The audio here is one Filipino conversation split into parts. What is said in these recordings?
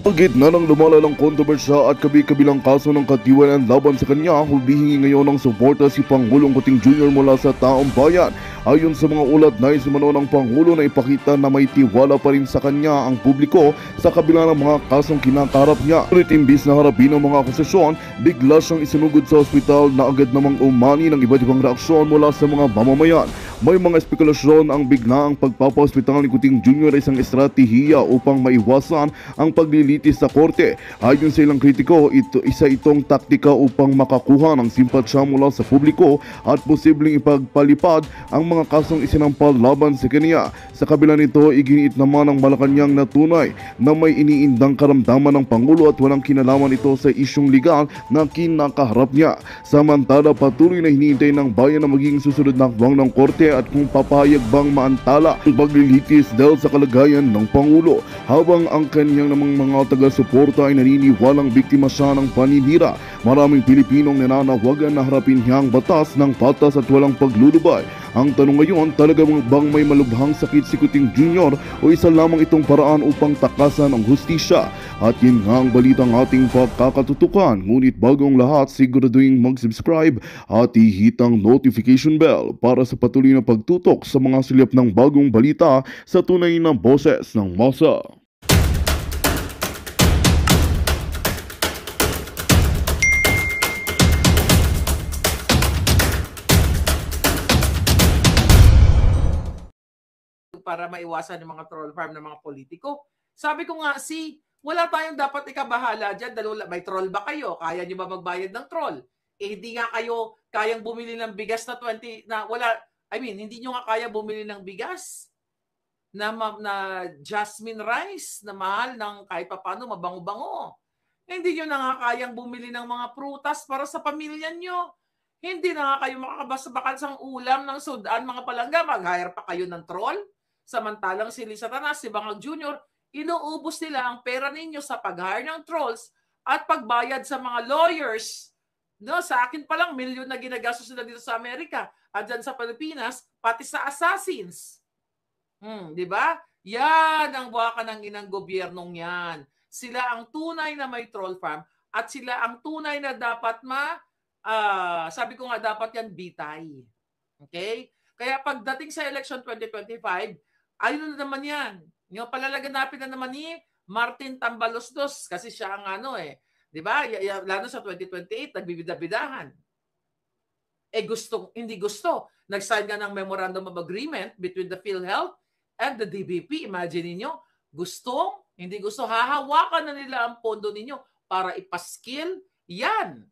Gitna ng lumalalang kontrobersya at kabi-kabilang kaso ng katiwalaan laban sa kanya, humihingi ngayon ng suporta si Pangulong Kuting Jr. mula sa taong bayan. Ayon sa mga ulat, nais umano ng Pangulo na ipakita na may tiwala pa rin sa kanya ang publiko sa kabila ng mga kasong kinakaharap niya. Ngunit imbis na harapin ang mga akusasyon, bigla siyang isinugod sa ospital na agad namang umani ng iba't ibang reaksyon mula sa mga mamamayan. May mga espekulasyon ang biglaang pagpapa-ospital ni Kuting Jr. ay isang estratehiya upang maiwasan ang paglilitis sa korte. Ayon sa ilang kritiko, isa itong taktika upang makakuha ng simpatsya mula sa publiko at posibleng ipagpalipad ang mga kasong isinampal laban sa kanya. Sa kabila nito, iginiit naman ng Malacanang na tunay na may iniindang karamdaman ng Pangulo at walang kinalaman ito sa isyong legal na kinakaharap niya. Samantala, patuloy na hinihintay ng bayan na maging susunod na hakbang ng korte at kung papayag bang maantala ang paglilitis dahil sa kalagayan ng Pangulo, habang ang kanyang namang mga taga-suporta ay naniniwalang biktima siya ng paninira. Maraming Pilipinong nananawagan na harapin niya ang batas ng patas at walang paglulubay. Ang tanong ngayon, talaga bang may malubhang sakit si Kuting Jr. o isa lamang itong paraan upang takasan ang hustisya? At yun nga ang balitang ating pagkakatutukan. Ngunit bagong lahat, siguraduhin mag-subscribe at ihit ang notification bell para sa patuloy na pagtutok sa mga silip ng bagong balita sa tunay na boses ng masa. Para maiwasan yung mga troll farm ng mga politiko. Sabi ko nga, wala tayong dapat ikabahala dyan. May troll ba kayo? Kaya nyo ba magbayad ng troll? Hindi nga kayo kayang bumili ng bigas na 20, na wala, hindi nyo nga kaya bumili ng bigas na jasmine rice na mahal ng kahit papano mabango-bango. Hindi nyo na nga kayang bumili ng mga prutas para sa pamilya nyo. Hindi na nga kayo makakabasa-bakansang ulam ng sudan, mga palangga. Mag-hire pa kayo ng troll? Samantalang si Lisa Tanas, si Bangag Jr., inuubos nila ang pera ninyo sa pag-hire ng trolls at pagbayad sa mga lawyers. No, sa akin pa lang, milyon na ginagastos nila dito sa Amerika at dyan sa Pilipinas, pati sa assassins. Di ba? Yan ang buwakan ng inang gobyernong yan. Sila ang tunay na may troll farm at sila ang tunay na dapat sabi ko nga dapat yan bitay. Okay? Kaya pagdating sa election 2025, ayun na naman yan. Yung palalaganapin na naman ni Martin Tambaloslos kasi siya ang di ba? Lalo sa 2028, nagbibida-bidahan. Hindi gusto. Nag-sign nga ng Memorandum of Agreement between the PhilHealth and the DBP. Imagine niyo, hindi gusto, hahawakan na nila ang pondo ninyo para ipaskill. Yan.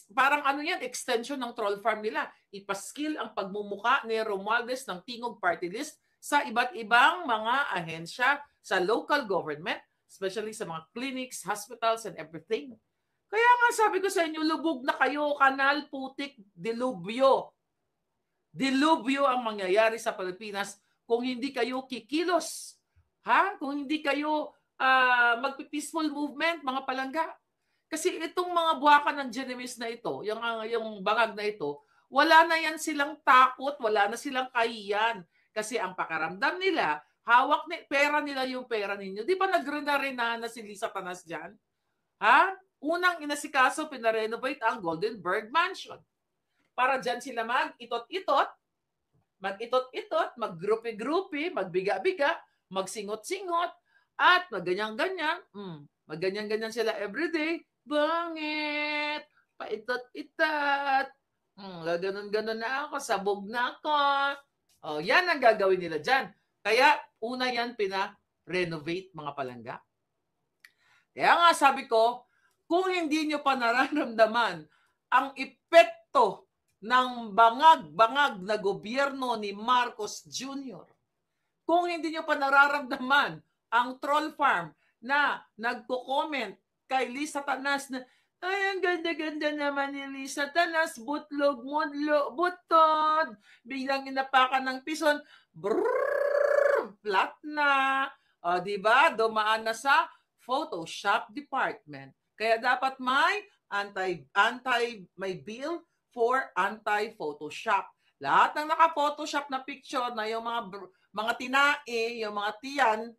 Parang yan, extension ng troll farm nila. Ipaskill ang pagmumuka ni Romualdez ng Tingog Party List sa iba't ibang mga ahensya sa local government, especially sa mga clinics, hospitals, and everything. Kaya nga sabi ko sa inyo, lubog na kayo, kanal, putik, dilubyo. Dilubyo ang mangyayari sa Pilipinas kung hindi kayo kikilos. Kung hindi kayo magpi-peaceful movement, mga palangga. Kasi itong mga buwakan ng Genovese na ito, yung bangag na ito, wala na yan silang takot, wala na silang kahiyan. Kasi ang pakaramdam nila, pera nila yung pera ninyo. Di ba nagrena-rena na si Lisa Tanas dyan? Unang inasikaso, pinarenovate ang Goldenberg Mansion. Para dyan sila mag-itot-itot, mag-grupi-grupi, magbiga-biga, magsingot-singot, at magganyan-ganyan. Magganyan-ganyan sila everyday. Bangit, paitot-itot. Ganon-ganon na ako, sabog na ako. Yan ang gagawin nila dyan. Kaya una yan pina-renovate, mga palangga. Kaya nga sabi ko, kung hindi nyo pa nararamdaman ang epekto ng bangag-bangag na gobyerno ni Marcos Jr., kung hindi nyo pa nararamdaman ang troll farm na nagko-comment kay Lisa Tanas na, ay, ang ganda-ganda naman ni Lisa Tanas, butlog, mudlo, butod, biglang inapakan ng pison, flat na, diba? Dumaan na sa Photoshop department. Kaya dapat may may bill for anti-Photoshop. Lahat ng naka-Photoshop na picture na yung mga tinae, yung mga tiyan,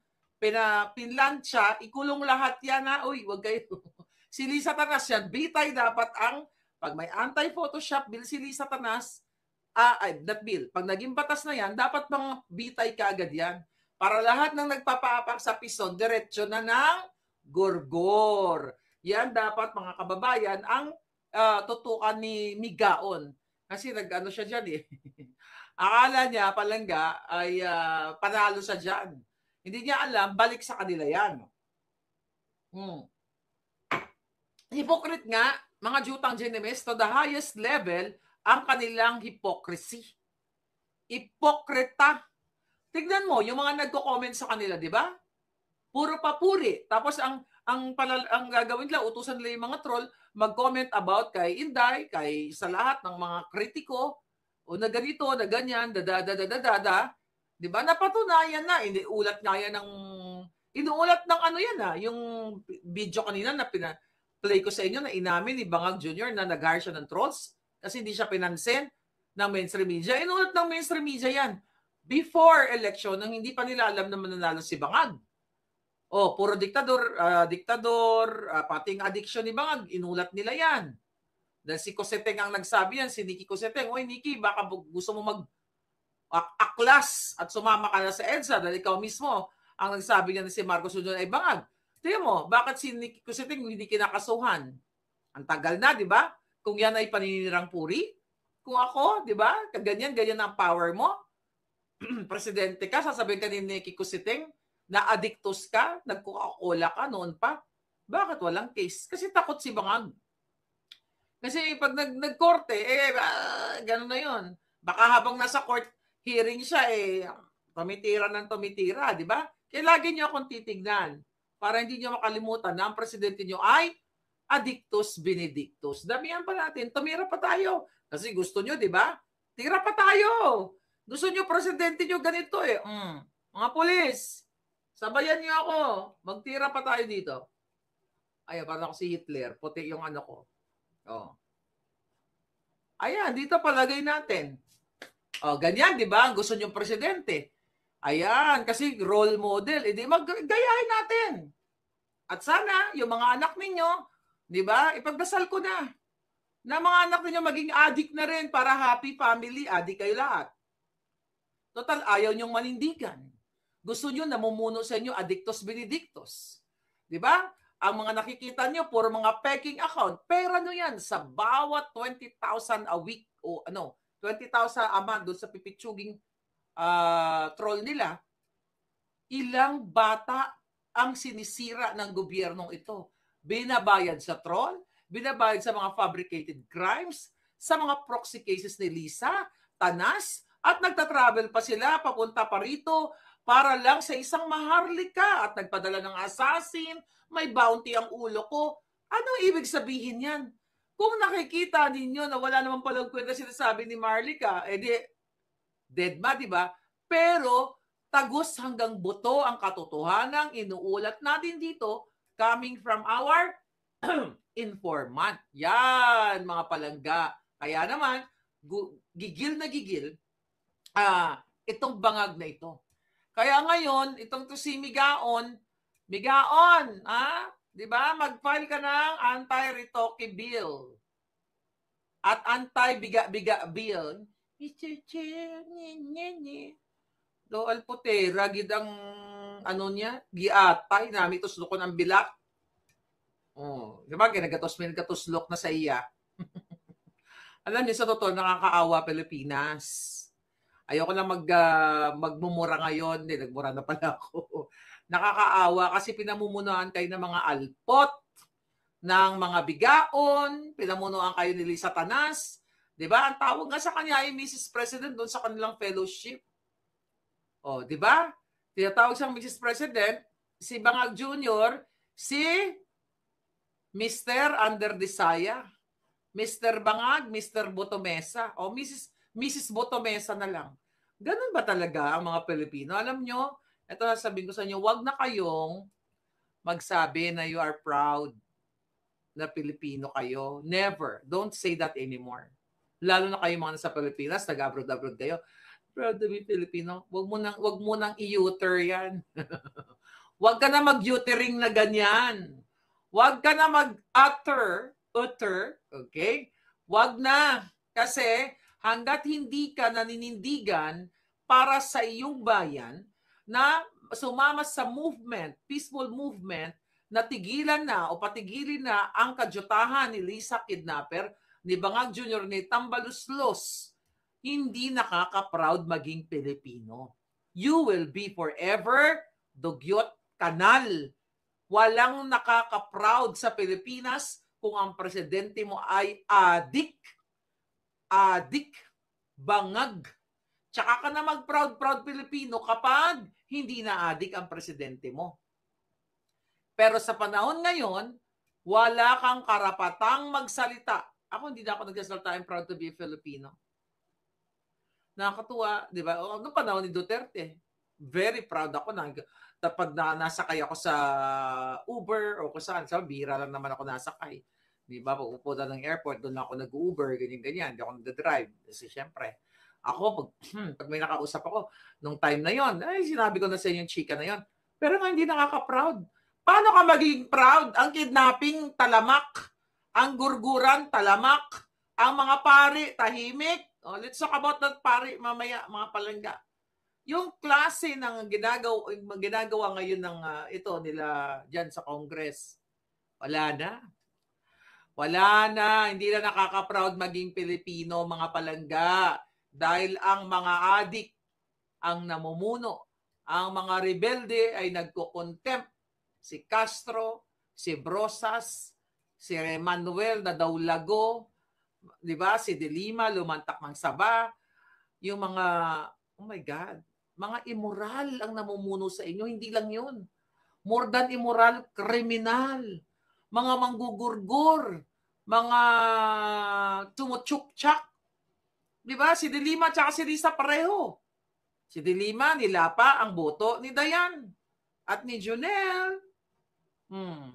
pinlansya, ikulong lahat yan ha. Uy, wag kayo. Si Lisa Tanas yan, bitay dapat ang, pag may anti-Photoshop bill si Lisa Tanas, not bill, pag naging batas na yan, dapat mga bitay kaagad yan. Para lahat ng nagpapaapak sa pison, diretsyo na ng gorgor. Yan dapat mga kababayan ang tutukan ni Migaon. Kasi nag-ano siya dyan eh. Akala niya, palangga, ay panalo siya dyan. Hindi niya alam, balik sa kanila yan. Hypocrite nga, mga jutang genemes, to the highest level, ang kanilang hypocrisy. Hipokrita. Tignan mo, yung mga nagko-comment sa kanila, di ba? Puro papuri. Tapos ang gagawin nila, utusan nila yung mga troll, mag-comment about kay Inday, kay sa lahat ng mga kritiko, o na ganito, na ganyan, di ba? Napatunayan na, inuulat ng ano yan yung video kanina na play ko sa inyo na inamin ni Bangag Jr. na nag-hire siya ng trolls kasi hindi siya pinansin ng mainstream media. Inuulat ng mainstream media yan. Before election, nang hindi pa nila alam na mananalo si Bangag. Puro diktador, pating addiction ni Bangag, inulat nila yan. Dahil si Coseteng ang nagsabi yan, si Nikki Coseteng, oy Nikki, baka gusto mo mag-aklas at sumama ka na sa EDSA dahil ikaw mismo ang nagsabi niya na si Marcos Jr. ay Bangag. Tingnan mo, bakit si Nikki Coseteng hindi kinakasuhan? Ang tagal na, di ba? Kung yan ay paninirang puri, kung ako, di ba? Ganyan ang power mo. Presidente ka, sasabihin ka ni Nikki Coseteng na addictus ka, nag-Coca-Cola ka noon pa. Bakit walang case? Kasi takot si Bangag. Kasi pag nagkorte, gano'n na yun. Baka habang nasa court hearing siya, tumitira ng tumitira, di ba? Kaya lagi niyo akong titignan para hindi niyo makalimutan na ang presidente niyo ay addictus benedictus. Damihan pa natin, tumira pa tayo. Kasi gusto niyo, di ba? Tira pa tayo. Gusto niyo presidente niyo ganito Mga pulis, sabayan niyo ako. Magtira pa tayo dito. Ay, parang ako si Hitler. Puti yung ano ko. Ayan, dito palagay natin. Ganyan, di ba? Gusto niyo presidente. Ayan, kasi role model. Di gayahin natin. At sana, yung mga anak ninyo, di ba? Ipagdasal ko na mga anak ninyo maging addict na rin para happy family. Addict kayo lahat. Total, ayaw niyong manindigan. Gusto niyo namumuno sa inyo addictus benedictus. Di ba? Ang mga nakikita niyo, puro mga peking account. Pera nyo yan sa bawat 20,000 a week o 20,000 a month doon sa pipitsuging troll nila. Ilang bata ang sinisira ng gobyernong ito. Binabayad sa troll, binabayad sa mga fabricated crimes, sa mga proxy cases ni Lisa, Tanas, at nagtatravel pa sila, papunta pa rito, para lang sa isang maharlika at nagpadala ng assassin, may bounty ang ulo ko. Anong ibig sabihin yan? Kung nakikita ninyo na wala naman palang kwenta sinasabi ni Marlica, dead ma, di ba? Pero tagos hanggang buto ang katotohanan inuulat natin dito coming from our informant. Yan, mga palangga. Kaya naman, gigil na gigil itong Bangag na ito. Kaya ngayon, itong to si Migaon, di ba? Mag-file ka ng anti-retoke bill at anti-biga-biga bill. Mr. Chair, do alputera, gidang ano niya, giatay, namin tuslok ko ng bilak. Di ba? Kinagatos-minagatos-lok na sa iya. Alam niyo, sa totoo, nakakaawa Pilipinas. Ayoko lang magmumura ngayon. Hindi, nagmura na pala ako. Nakakaawa kasi pinamumunuan kayo ng mga alpot, ng mga bigaon, pinamunuan kayo ni Lisa Tanas. Diba? Ang tawag nga sa kanya ay Mrs. President doon sa kanilang fellowship. Diba? Tinatawag siyang Mrs. President, si Bangag Jr., si Mr. Under Desaya, Mr. Bangag, Mr. Botomesa, o Mrs. Botomesa na lang. Ganun ba talaga ang mga Pilipino? Alam nyo, ito sasabihin ko sa inyo, wag na kayong magsabi na you are proud na Pilipino kayo. Never. Don't say that anymore. Lalo na kayo mga nasa Pilipinas, nag-abroad-abroad kayo. Proud to be Filipino. Wag mo nang i-uter yan. Huwag ka na mag-uttering na ganyan. Huwag ka na mag-utter, okay? Huwag na. Kasi hanggat hindi ka naninindigan para sa iyong bayan na sumama sa movement, peaceful movement, na tigilan na o patigilin na ang kadyutahan ni Lisa Kidnapper, ni Bangag Jr., ni Tambaluslos, hindi nakaka-proud maging Pilipino. You will be forever dugyot kanal. Walang nakaka-proud sa Pilipinas kung ang presidente mo ay adik, bangag. Tsaka ka na mag-proud Pilipino kapag hindi na adik ang presidente mo. Pero sa panahon ngayon, wala kang karapatang magsalita. Ako hindi na ako nagsasalita, I'm proud to be a Filipino. Nakakatuwa, di ba? Noong panahon ni Duterte, very proud ako na kapag nasakay ako sa Uber o kung saan, bihira lang naman ako nasakay. Di ba? Pag upunta ng airport, doon ako nag-Uber, ganyan-ganyan. Hindi ako nag-drive. Kasi syempre, ako, pag may nakausap ako, nung time na yon, ay sinabi ko na sa inyo yung chika na yon. Pero nga hindi nakaka-proud. Paano ka magiging proud? Ang kidnapping, talamak. Ang gurguran, talamak. Ang mga pari, tahimik. Oh, let's talk about that pari mamaya, mga palangga. Yung klase ng ginagawa ngayon ng ito nila dyan sa Congress, wala na. Wala na. Hindi na nakaka-proud maging Pilipino, mga palangga. Dahil ang mga adik ang namumuno. Ang mga rebelde ay nagko-contempt. Si Castro, si Brosas, si Manuel na Daulago, di ba? Si De Lima, lumantak ng saba. Yung mga, oh my God, mga immoral ang namumuno sa inyo. Hindi lang yun. More than immoral, kriminal. Mga manggugurgur, mga tumutsyuk-tsak. Di ba? Si De Lima at si Risa pareho. Si De Lima, nilapa ang boto ni Dayan. At ni Junel,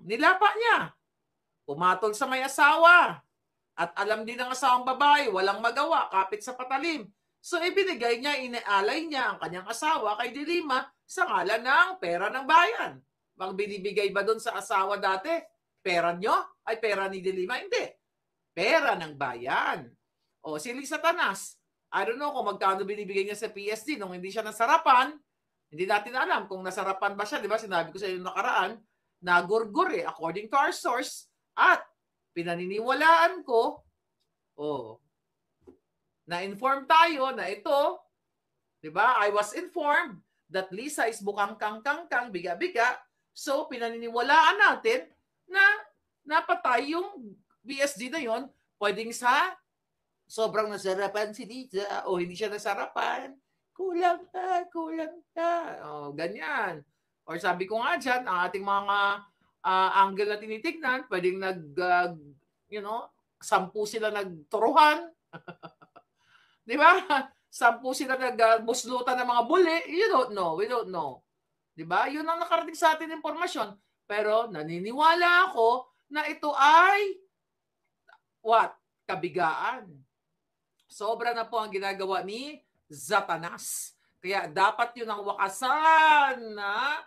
nilapa niya. Pumatol sa may asawa. At alam din ng asawang babae, walang magawa, kapit sa patalim. So ibinigay niya, inaalay niya ang kanyang asawa kay De Lima sa ngalan ng pera ng bayan. Bang binibigay ba doon sa asawa dati? Pera nyo? Ay pera ni De Lima? Hindi. Pera ng bayan. O si Lisa Tanas, I don't know kung magkano binibigay niya sa PSD nung hindi siya nasarapan. Hindi natin alam kung nasarapan ba siya. Di ba? Sinabi ko sa iyo nakaraan, nagurgur according to our source. At pinaniniwalaan ko, na-inform tayo na ito, di ba? I was informed that Lisa is bukang kang biga-biga. So, pinaniniwalaan natin na napatay yung BSD na yon. Pwedeng sa sobrang nasarapan si Lisa o hindi siya nasarapan. Kulang ka. O, ganyan. Or sabi ko nga dyan, ang ating mga angle na tinitignan, pwedeng sampu sila nagturuhan. Di ba? Sampu sila nagbuslutan ng mga bully. You don't know. We don't know. Di ba? Yun ang nakarating sa atin impormasyon. Pero naniniwala ako na ito ay kabigaan. Sobra na po ang ginagawa ni Satanas. Kaya dapat yun ang wakasan na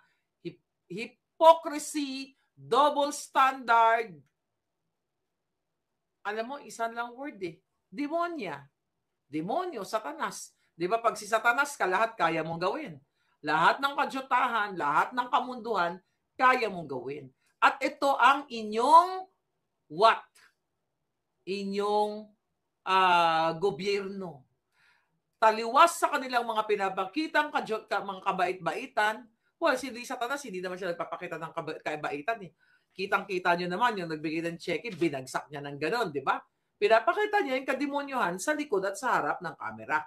hypocrisy, double standard. Alam mo, isang lang word Demonya. Demonyo, Satanas. Di ba pag si Satanas ka, lahat kaya mong gawin. Lahat ng kadyutahan, lahat ng kamunduhan, kaya mong gawin. At ito ang inyong inyong gobyerno. Taliwas sa kanilang mga pinabangkitang mga kabait-baitan. Well, si Satanas, hindi naman siya nagpapakita ng kabaitan Kitang-kita nyo naman yung nagbigay ng cheque, binagsak niya ng ganon, di ba? Pinapakita niya yung kademonyohan sa likod at sa harap ng kamera.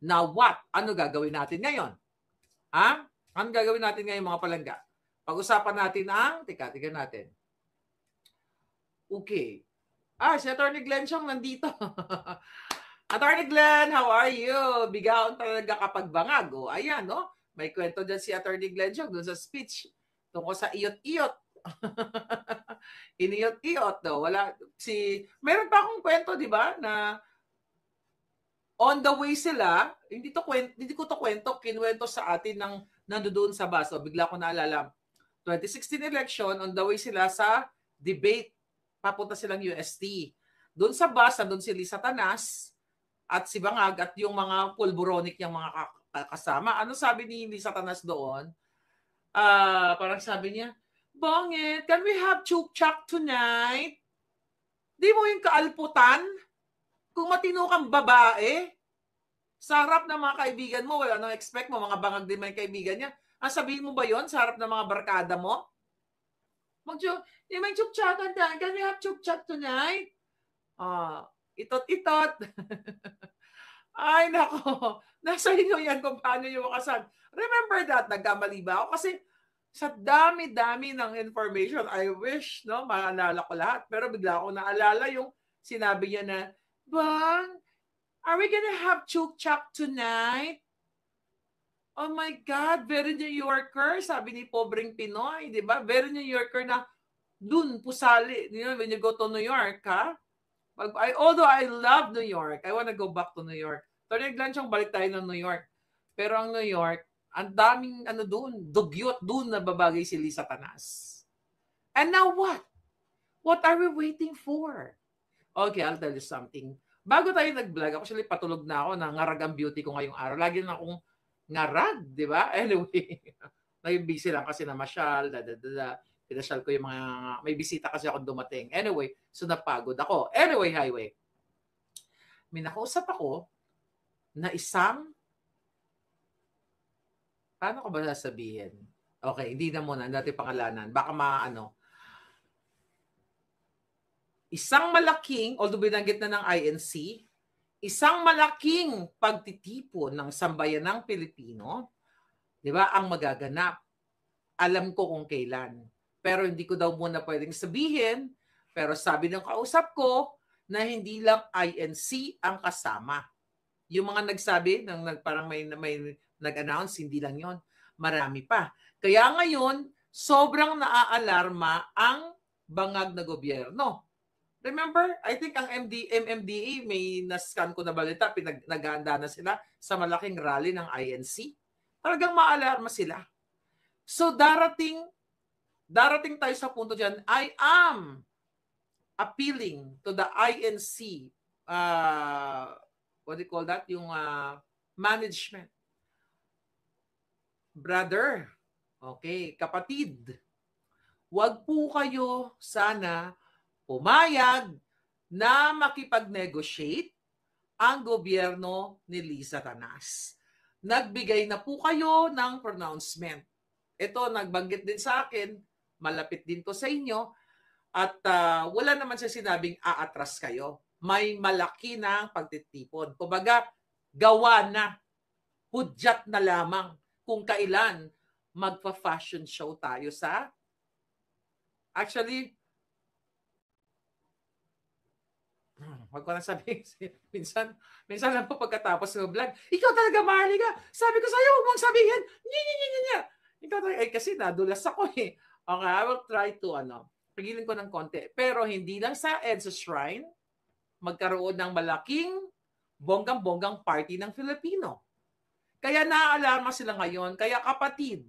Now what? Ano gagawin natin ngayon? Ano gagawin natin ngayon, mga palangga? Pag-usapan natin tingnan natin. Okay. Si Atty. Glenn Chong nandito. Atty. Glenn, how are you? Bigaon talaga kapag bangag. Ayan, no? May kwento dyan si Atty. Glenn Chong doon sa speech tungkol sa iyot-iyot. Iniyot-iyot, no? Meron pa akong kwento, di ba, na On the way sila, hindi ko to kwento, kinuwento sa atin ng nandoon sa baso. Bigla ko naalala, 2016 election, on the way sila sa debate. Papunta silang UST. Doon sa bus, doon si Lisa Tanas at si Bangag at yung mga pulburonic niyang mga kasama. Ano sabi ni Lisa Tanas doon? Parang sabi niya, Bongit, can we have chuk-chak tonight? Di mo yung kaalputan? Kung matino kang babae, sa harap ng mga kaibigan mo, wala nang expect mo, mga bangag din may kaibigan niya. Sabihin mo ba yon sa harap ng mga barkada mo? May chuk-chakan dyan. Can we have chuk-chak tonight? Itot-itot. Ay, nako. Nasa inyo yan kung paano yung wakasan. Remember that, nagkamali ba ako? Kasi sa dami-dami ng information, I wish, no, maalala ko lahat. Pero bigla ako naalala yung sinabi niya na, Bang, are we gonna have chuk-chak tonight? Oh my God, very New Yorker, sabi ni pobreng Pinoy, di ba? Very New Yorker na dun, pusali. You know, when you go to New York, ha? Although I love New York, I wanna go back to New York. Lansyang balik tayo ng New York. Pero ang New York, ang daming dun, dugyot dun na babagay si Lisa Tanas. And now what? What are we waiting for? Okay, I'll tell you something. Bago tayo nag-vlog, actually patulog na ako na ngarag ang beauty ko ngayong araw. Lagi na akong ngarag, di ba? Anyway, naging busy lang kasi na masyal, pinasyal ko yung mga, may bisita kasi ako dumating. Anyway, so napagod ako. Anyway, highway. May nakausap ako na isang, paano ko ba sasabihin? Okay, hindi na muna, dati pangalanan. Baka isang malaking, although binanggit na ng INC, isang malaking pagtitipon ng sambayanang Pilipino, di ba, ang magaganap. Alam ko kung kailan. Pero hindi ko daw muna pwedeng sabihin. Pero sabi ng kausap ko na hindi lang INC ang kasama. Yung mga nagsabi, parang may nag-announce, hindi lang yon, marami pa. Kaya ngayon, sobrang naaalarma ang bangag na gobyerno. Remember, I think ang MMDA, may nascan ko na balita, naghahanda na sila sa malaking rally ng INC. Talagang maalarma sila. So darating tayo sa punto dyan, I am appealing to the INC, what do you call that? Yung management. Brother, okay, kapatid, wag po kayo sana pumayag na makipag-negotiate ang gobyerno ni Lisa Tanas. Nagbigay na po kayo ng pronouncement. Ito, nagbanggit din sa akin, malapit din to sa inyo, at wala naman siya sinabing aatras kayo. May malaki na pagtitipon. Kumbaga, gawa na, hudyat na lamang kung kailan magpa-fashion show tayo sa, actually, wag ko na sabihin, minsan lang po pagkatapos ng vlog, ikaw talaga mahaliga. Sabi ko sa'yo, huwag mong sabihin, nya. Ikaw talaga, kasi nadulas ako eh. Okay, I will try to, pagilin ko ng konti. Pero hindi lang sa EDSA Shrine, magkaroon ng malaking bonggang-bonggang party ng Filipino. Kaya naaalarma sila ngayon. Kaya kapatid,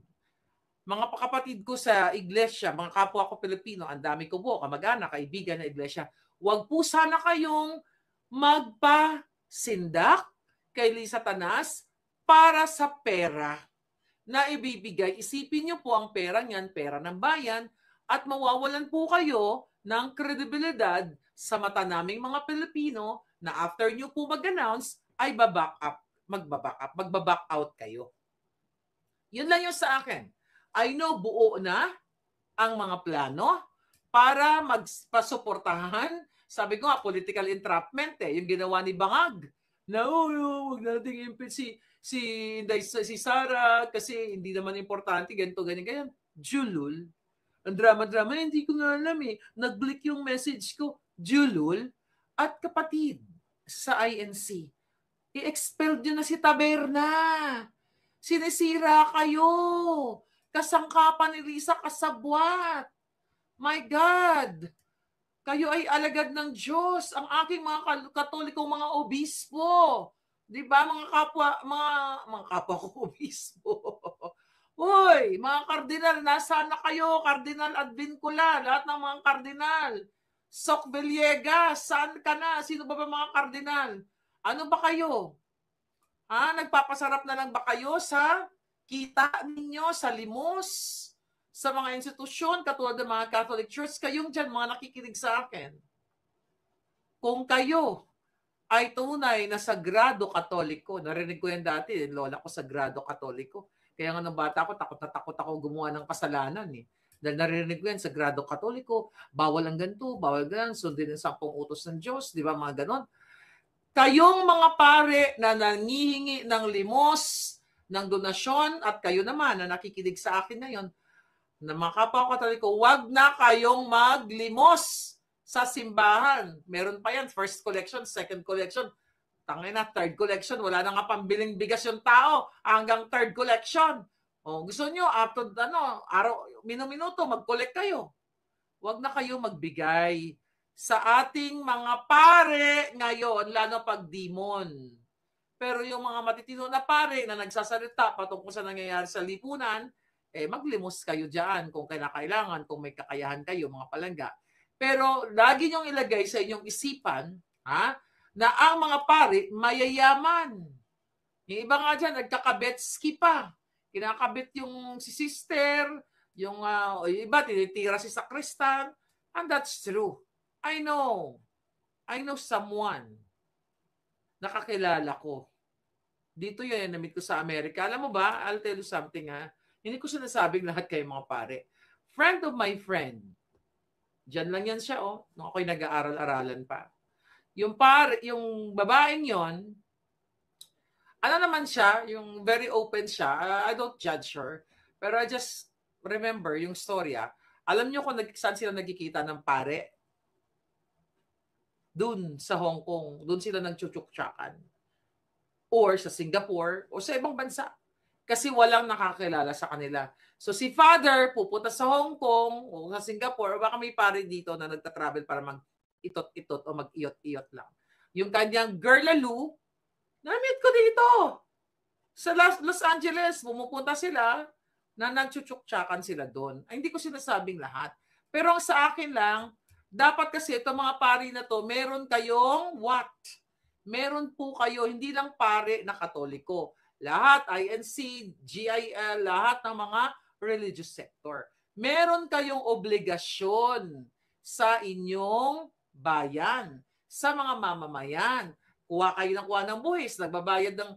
mga kapatid ko sa iglesia, mga kapwa ko Pilipino, ang dami ko po, kamag-anak, kaibigan na iglesia, huwag po sana kayong magpasindak kay Lisa Tanas para sa pera na ibibigay. Isipin niyo po ang pera niyan, pera ng bayan, at mawawalan po kayo ng kredibilidad sa mata naming mga Pilipino na after niyo po mag-announce ay magbaback out kayo. Yun lang yung sa akin. I know buo na ang mga plano para magpasuportahan. Sabi ko nga, political entrapment yung ginawa ni Bangag. Huwag nating impeach si Sara kasi hindi naman importante, ganito, ganyan. Julul. Ang drama-drama, hindi ko nga alam Nag-click yung message ko. Julul at kapatid sa INC. I-expelled nyo na si Taberna. Sinisira kayo. Kasangkapan ni Lisa kasabwat. My God! Kayo ay alagad ng Diyos. Ang aking mga katolikong mga obispo. 'Di ba mga kapwa ko mismo. Hoy, mga kardinal, nasaan na kayo? Kardinal Advincula, lahat ng mga kardinal. Sok Villegas, saan ka na? Sino ba mga kardinal? Ano ba kayo? Nagpapasarap na lang ba kayo sa kita ninyo, sa limos, sa mga institusyon, katulad ng mga Catholic Church? Kayong dyan, mga nakikinig sa akin. Kung kayo ay tunay na sagrado katoliko, narinig ko yan dati, lola ko sagrado katoliko. Kaya nga nung bata ko, takot na takot ako gumawa ng kasalanan eh. Dahil narinig ko yan, sagrado katoliko, bawal ang ganito, bawal ganun, sundin ang 10 utos ng Diyos, di ba, mga ganon. Kayong mga pare na nangihingi ng limos, ng donasyon, at kayo naman na nakikinig sa akin ngayon, na mga kapwa katoliko, wag na kayong maglimos sa simbahan. Meron pa yan, first collection, second collection, tangina, third collection, wala na nga pambiling bigas yung tao, hanggang third collection. Gusto nyo, after, araw, minuto, mag-collect kayo. Wag na kayo magbigay sa ating mga pare ngayon, lalo pag demon. Pero yung mga matitino na pare na nagsasalita patungkol sa nangyayari sa lipunan, maglimos kayo dyan kung kailangan, kung may kakayahan kayo, mga palangga. Pero lagi niyong ilagay sa inyong isipan, na ang mga pare mayayaman. Yung iba nga dyan, nagkakabetski pa. Kinakabit yung si sister, yung iba, tinitira si sakristan. And that's true. I know someone nakakilala ko. Dito yun, namit ko sa Amerika. Alam mo ba, I'll tell you something Hindi ko sinasabing lahat kayo mga pare. Friend of my friend. Diyan lang yan siya nung ako'y nag-aaral-aralan pa. Yung babaeng yon, ano naman siya, yung very open siya. I don't judge her. Pero I just remember yung storya. Alam niyo kung saan sila nagkikita ng pare? Doon sa Hong Kong, doon sila nagchuchuk-chakan. Or sa Singapore, o sa ibang bansa. Kasi walang nakakilala sa kanila. So si father pupunta sa Hong Kong o sa Singapore, o baka may pare dito na nagta-travel para mag-itot-itot o mag-iyot-iyot lang. Yung kanyang girlaloo, na-meet ko dito. Sa Los Angeles, pumupunta sila na nagchuchuk-chakan sila doon. Ay, hindi ko sinasabing lahat. Pero ang sa akin lang, dapat kasi itong mga pari na to, meron kayong what? Meron po kayo, hindi lang pare na katoliko. Lahat, INC, GIL, lahat ng mga religious sector. Meron kayong obligasyon sa inyong bayan, sa mga mamamayan. Kuha kayo ng kuha ng buhis, nagbabayad ng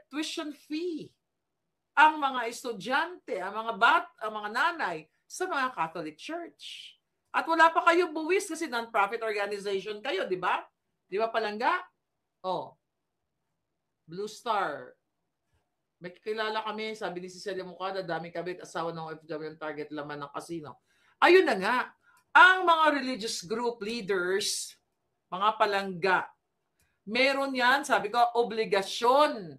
tuition fee. Ang mga estudyante, ang mga nanay sa mga Catholic Church. At wala pa kayo buwis kasi non-profit organization kayo, di ba? Di ba palangga? Blue Star. May kilala kami, sabi ni Cecilia Mucada, daming kabit, asawa ng OFW ang target laman ng casino. Ayun na nga, ang mga religious group leaders, mga palangga, meron yan, sabi ko, obligasyon.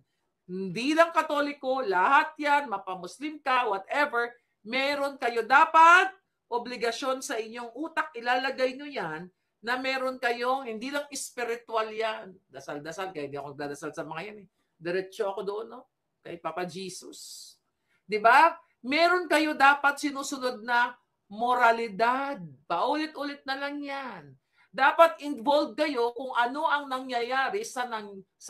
Hindi lang Katoliko, lahat yan, mapamuslim ka, whatever, meron kayo dapat obligasyon sa inyong utak, ilalagay nyo yan, na meron kayong, hindi lang spiritual yan. Dasal-dasal, kaya hindi ako nagdadasal sa mga yan Diretso ako doon, kay Papa Jesus. Diba? Meron kayo dapat sinusunod na moralidad. Paulit-ulit na lang yan. Dapat involved kayo kung ano ang nangyayari sa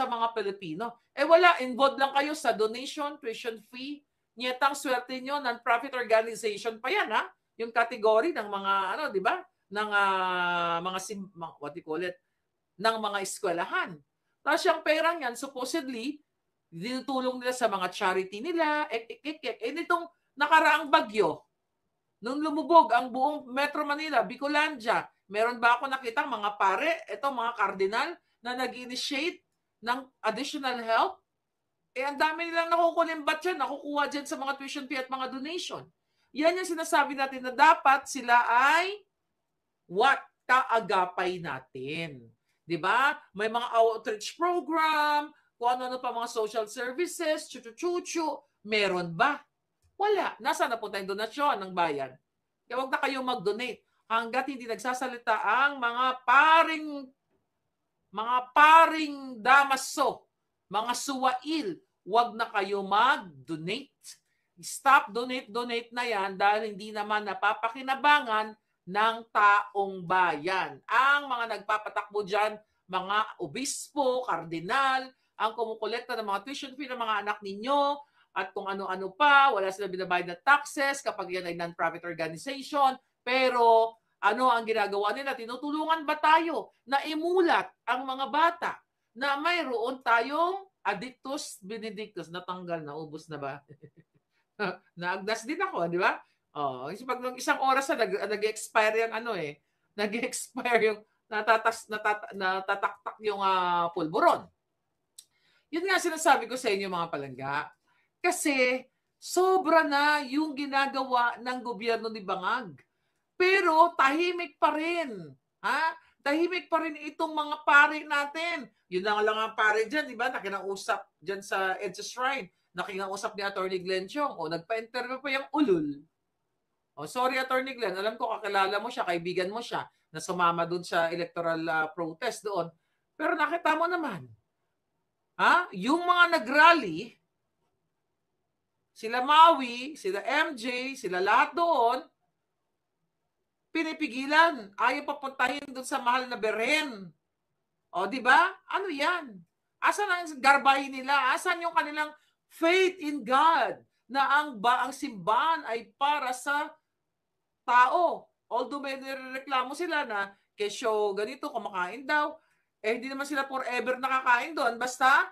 mga Pilipino. Wala, involved lang kayo sa donation, tuition fee, nyetang swerte nyo, non-profit organization pa yan, yung category ng mga di ba? Ng ng mga eskwelahan. Tapos yung perang yan, supposedly, dinutulong nila sa mga charity nila, nitong nakaraang bagyo, nung lumubog ang buong Metro Manila, Bicolandia, meron ba ako nakitang mga pare, mga kardinal, na nag-initiate ng additional help? Ang dami nilang nakukulimbat yan, nakukuha dyan sa mga tuition fee at mga donation. Yan yung sinasabi natin na dapat sila ay kaagapay natin. Diba? May mga outreach program, kung ano pa mga social services, chuchu-chuchu, meron ba? Wala. Nasaan na po tayong donasyon ng bayan? Kaya huwag na kayong mag-donate hanggat hindi nagsasalita ang mga paring mga paring damaso, mga suwail, wag na kayo mag-donate. Stop donate na yan dahil hindi naman napapakinabangan ng taong bayan. Ang mga nagpapatakbo dyan, mga obispo, kardinal, ang kumukolekta ng mga tuition fee ng mga anak ninyo, at kung ano-ano pa, wala sila binabayad na taxes kapag yan ay non-profit organization. Pero ano ang ginagawa nila? Tinutulungan ba tayo na imulat ang mga bata na mayroon tayong addictus benedictus? Natanggal na, ubos na ba? Naagdas din ako, di ba? Oh, kasi pag isang oras na nag-expire yung nag-expire yung natataktak yung pulburon. Yun nga sinasabi ko sa inyo mga palangga. Kasi sobra na yung ginagawa ng gobyerno ni Bangag. Pero tahimik pa rin. Tahimik pa rin itong mga pare natin. Yun lang ang pare dyan, di ba? Nakinausap dyan sa EDSA Shrine. Nakinausap ni Atty. Glenn Chong. O, nagpa-interview pa yung ulul. O, sorry Atty. Glenn. Alam ko kakilala mo siya, kaibigan mo siya, na sumama dun sa electoral protest doon. Pero nakita mo naman, yung mga nag-rally, sila Maui, sila MJ, sila lahat doon, pinipigilan. Ayaw papuntahin doon sa mahal na Beren. O, di ba? Ano yan? Asan ang garbay nila? Asan yung kanilang faith in God na ang simbahan ay para sa tao? Although may nireklamo sila na kesyo ganito, kumakain daw, hindi naman sila forever nakakain doon. Basta,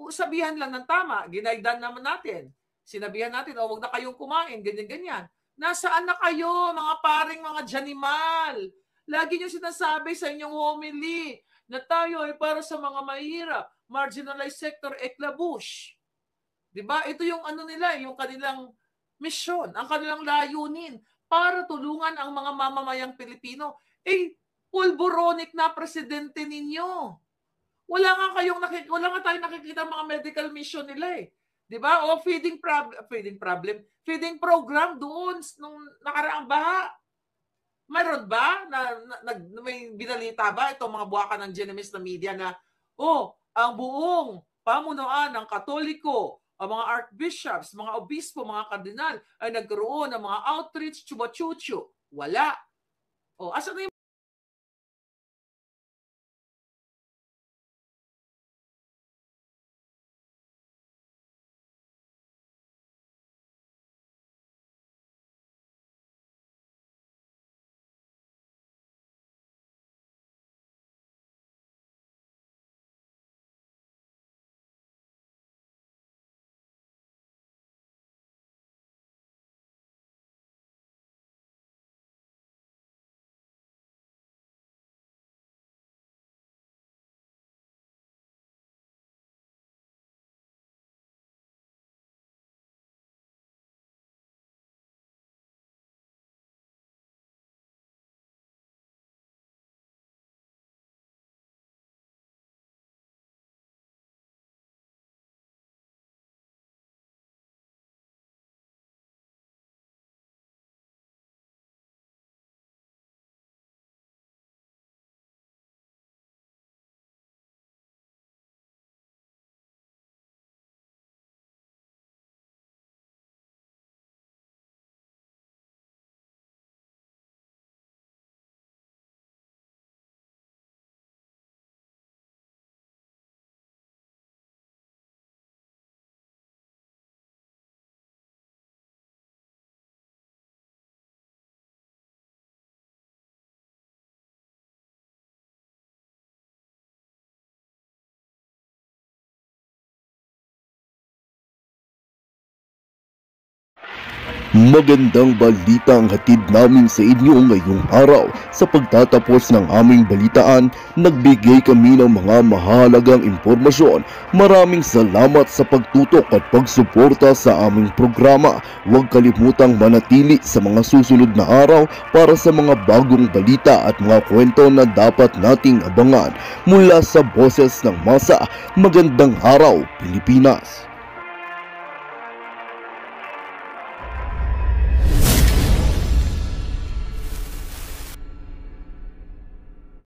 sabihan lang ng tama. Ginaidan naman natin. Sinabihan natin, huwag na kayong kumain, ganyan-ganyan. Nasaan na kayo, mga paring mga janimal? Lagi nyo sinasabi sa inyong homily na tayo ay para sa mga mahirap, marginalized sector, eklabush. Diba? Ito yung nila, yung kanilang misyon, ang kanilang layunin para tulungan ang mga mamamayang Pilipino. Pulboronic na presidente ninyo. Wala nga tayong nakikita mga medical mission nila eh. 'Di ba? O feeding program doon nung nakaraang baha. Mayroon ba may binalita ba itong mga buwakan ng Genovese na media na ang buong pamunuan ng Katoliko, ang mga archbishops, mga obispo, mga kardinal ay nagkaroon ng mga outreach, chuba-chuchu? Wala. Asan na yung Magandang balita ang hatid namin sa inyo ngayong araw. Sa pagtatapos ng aming balitaan, nagbigay kami ng mga mahalagang impormasyon. Maraming salamat sa pagtutok at pagsuporta sa aming programa. Huwag kalimutang manatili sa mga susunod na araw para sa mga bagong balita at mga kwento na dapat nating abangan. Mula sa Boses ng Masa, magandang araw Pilipinas!